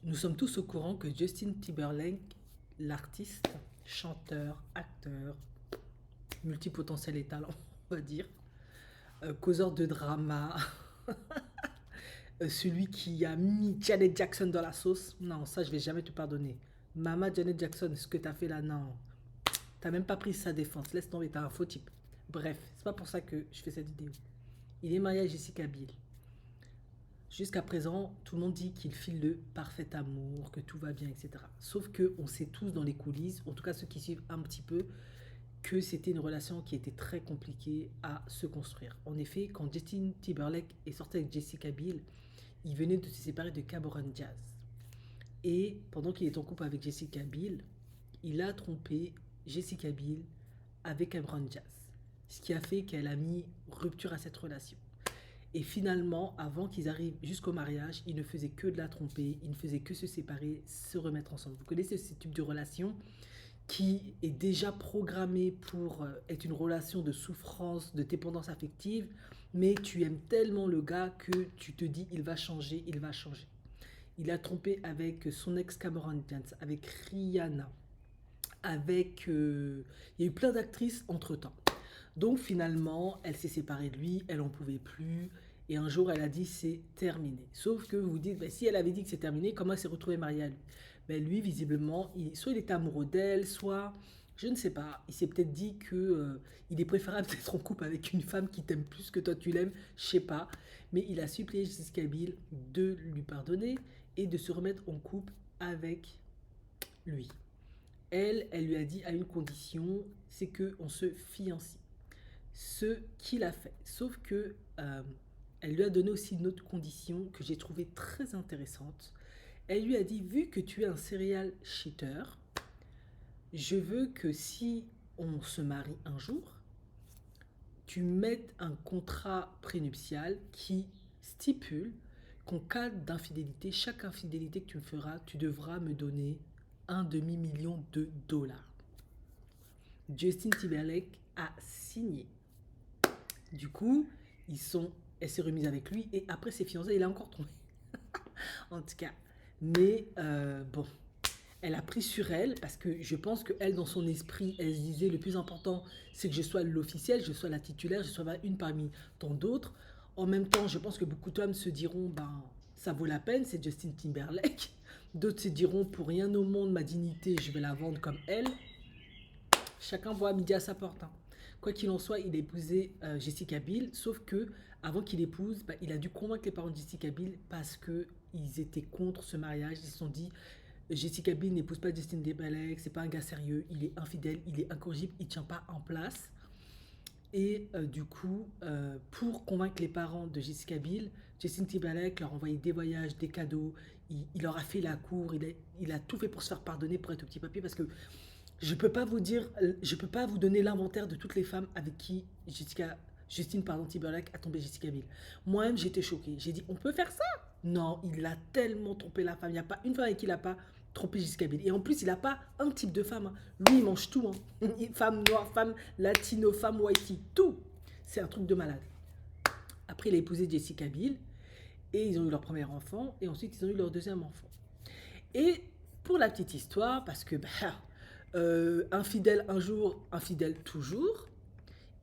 Nous sommes tous au courant que Justin Timberlake, l'artiste, chanteur, acteur, multipotentiel et talent, on va dire, causeur de drama, celui qui a mis Janet Jackson dans la sauce, non, ça je vais jamais te pardonner. Mama Janet Jackson, ce que t'as fait là, non. T'as même pas pris sa défense, laisse tomber, t'es un faux type. Bref, c'est pas pour ça que je fais cette vidéo. Il est marié à Jessica Biel. Jusqu'à présent, tout le monde dit qu'il file le parfait amour, que tout va bien, etc. Sauf que on sait tous dans les coulisses, en tout cas ceux qui suivent un petit peu, que c'était une relation qui était très compliquée à se construire. En effet, quand Justin Timberlake est sorti avec Jessica Biel, il venait de se séparer de Cameron Diaz. Et pendant qu'il est en couple avec Jessica Biel, il a trompé Jessica Biel avec Cameron Diaz. Ce qui a fait qu'elle a mis rupture à cette relation. Et finalement, avant qu'ils arrivent jusqu'au mariage, ils ne faisaient que de la tromper, ils ne faisaient que se séparer, se remettre ensemble. Vous connaissez ce type de relation qui est déjà programmée pour être une relation de souffrance, de dépendance affective, mais tu aimes tellement le gars que tu te dis il va changer, il va changer. Il a trompé avec son ex Cameron Diaz, avec Rihanna, avec... il y a eu plein d'actrices entre-temps. Donc finalement, elle s'est séparée de lui, elle n'en pouvait plus. Et un jour, elle a dit c'est terminé. Sauf que vous dites, ben, si elle avait dit que c'est terminé, comment elle s'est retrouvée mariée à lui? Ben, lui, visiblement, soit il était amoureux d'elle, soit, je ne sais pas, il s'est peut-être dit que il est préférable d'être en couple avec une femme qui t'aime plus que toi tu l'aimes, je sais pas. Mais il a supplié Jessica Biel de lui pardonner et de se remettre en couple avec lui. Elle lui a dit à une condition, c'est qu'on se fiancie. Ce qu'il a fait. Sauf que elle lui a donné aussi une autre condition que j'ai trouvée très intéressante. Elle lui a dit, vu que tu es un serial cheater, je veux que si on se marie un jour, tu mettes un contrat prénuptial qui stipule qu'en cas d'infidélité, chaque infidélité que tu me feras, tu devras me donner un demi-million de dollars. Justin Timberlake a signé. Du coup, elle s'est remise avec lui et après ses fiancés, il a encore trompé. En tout cas. Mais bon, elle a pris sur elle parce que je pense qu'elle, dans son esprit, elle se disait le plus important, c'est que je sois l'officiel, je sois la titulaire, je sois une parmi tant d'autres. En même temps, je pense que beaucoup d'hommes se diront, ben, ça vaut la peine, c'est Justin Timberlake. D'autres se diront, pour rien au monde, ma dignité, je vais la vendre comme elle. Chacun voit midi à sa porte, hein. Quoi qu'il en soit, il a épousé Jessica Biel, sauf que avant qu'il épouse, bah, il a dû convaincre les parents de Jessica Biel parce que ils étaient contre ce mariage. Ils se sont dit Jessica Biel n'épouse pas Justin Timberlake, c'est pas un gars sérieux, il est infidèle, il est incorrigible, il tient pas en place. Et du coup, pour convaincre les parents de Jessica Biel, Justin Timberlake leur a envoyé des voyages, des cadeaux, il leur a fait la cour, il a tout fait pour se faire pardonner, pour être au petit papier, parce que je peux pas vous dire, je peux pas vous donner l'inventaire de toutes les femmes avec qui Justine pardon, Timberlake a tombé Jessica Biel. Moi-même, j'étais choquée. J'ai dit, on peut faire ça? Non, il a tellement trompé la femme. Il n'y a pas une femme avec qui il n'a pas trompé Jessica Biel. Et en plus, il n'a pas un type de femme, hein. Lui, il mange tout, hein. Femme noire, femme latino, femme whitey, tout. C'est un truc de malade. Après, il a épousé Jessica Biel et ils ont eu leur premier enfant et ensuite ils ont eu leur deuxième enfant. Et pour la petite histoire, parce que bah, infidèle un jour, infidèle toujours,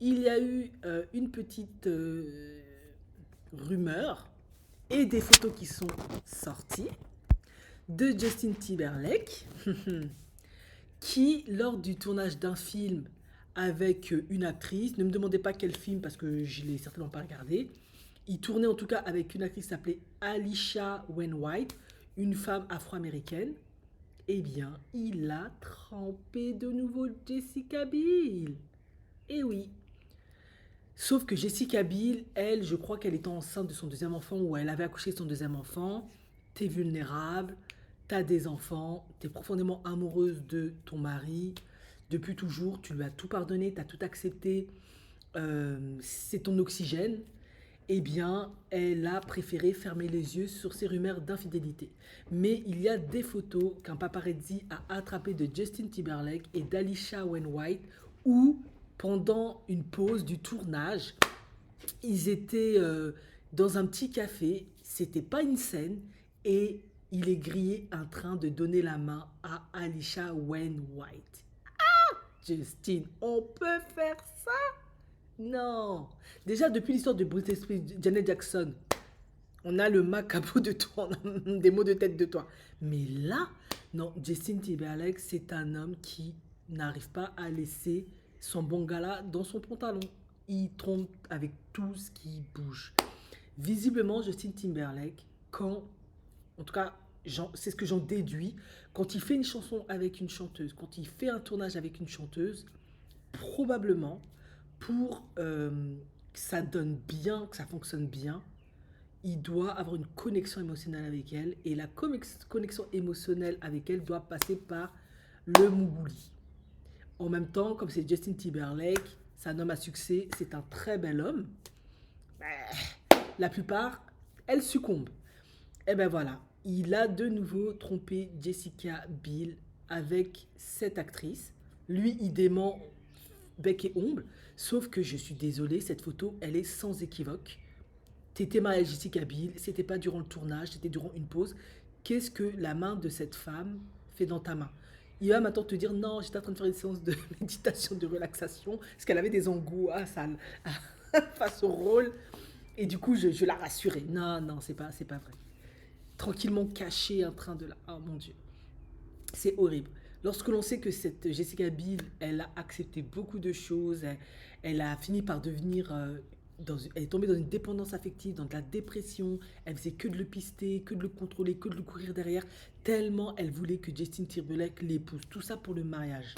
il y a eu une petite rumeur et des photos qui sont sorties de Justin Timberlake qui, lors du tournage d'un film avec une actrice, ne me demandez pas quel film parce que je ne l'ai certainement pas regardé, il tournait en tout cas avec une actrice qui s'appelait Alicia Wainwright, une femme afro-américaine. Eh bien, il a trempé de nouveau Jessica Biel. Eh oui. Sauf que Jessica Biel, elle, je crois qu'elle était enceinte de son deuxième enfant ou elle avait accouché de son deuxième enfant. T'es vulnérable, t'as des enfants, t'es profondément amoureuse de ton mari. Depuis toujours, tu lui as tout pardonné, t'as tout accepté. C'est ton oxygène. Eh bien, elle a préféré fermer les yeux sur ces rumeurs d'infidélité. Mais il y a des photos qu'un paparazzi a attrapées de Justin Timberlake et d'Alicia Wainwright où, pendant une pause du tournage, ils étaient dans un petit café, c'était pas une scène, et il est grillé en train de donner la main à Alisha Wainwright. Justine, on peut faire ça? Non. Déjà, depuis l'histoire de Britney Spears, Janet Jackson, on a le macabre de toi, on a des mots de tête de toi. Mais là, non, Justin Timberlake, c'est un homme qui n'arrive pas à laisser son bangala dans son pantalon. Il trompe avec tout ce qui bouge. Visiblement, Justin Timberlake, quand, en tout cas, c'est ce que j'en déduis, quand il fait une chanson avec une chanteuse, quand il fait un tournage avec une chanteuse, probablement, pour que ça donne bien, que ça fonctionne bien, il doit avoir une connexion émotionnelle avec elle. Et la connexion émotionnelle avec elle doit passer par le Mougouli. En même temps, comme c'est Justin Timberlake, c'est un homme à succès, c'est un très bel homme. La plupart, elles succombent. Et ben voilà, il a de nouveau trompé Jessica Biel avec cette actrice. Lui, il dément bec et ongle. Sauf que je suis désolée, cette photo, elle est sans équivoque. T'étais mariée à Jessica Biel, c'était pas durant le tournage, c'était durant une pause. Qu'est-ce que la main de cette femme fait dans ta main? Il va maintenant te dire non, j'étais en train de faire une séance de méditation, de relaxation, parce qu'elle avait des angoisses face au rôle. Et du coup, je la rassurais. Non, non, c'est pas vrai. Tranquillement caché en train de la... Oh mon Dieu. C'est horrible. Lorsque l'on sait que cette Jessica Biel, elle a accepté beaucoup de choses, elle a fini par devenir... elle est tombée dans une dépendance affective, dans de la dépression, elle faisait que de le pister, que de le contrôler, que de le courir derrière, tellement elle voulait que Justin Timberlake l'épouse. Tout ça pour le mariage.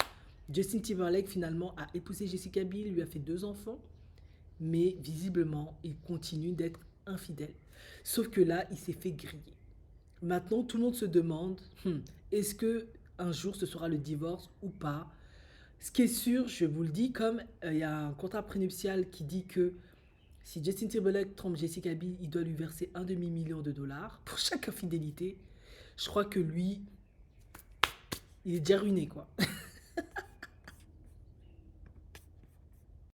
Justin Timberlake finalement a épousé Jessica Biel, lui a fait 2 enfants, mais visiblement il continue d'être infidèle. Sauf que là, il s'est fait griller. Maintenant, tout le monde se demande, est-ce que un jour ce sera le divorce ou pas? Ce qui est sûr, je vous le dis, comme il y a un contrat prénuptial qui dit que si Justin Timberlake trompe Jessica Biel, il doit lui verser un demi-million de dollars pour chaque infidélité. Je crois que lui, il est déjà ruiné, quoi.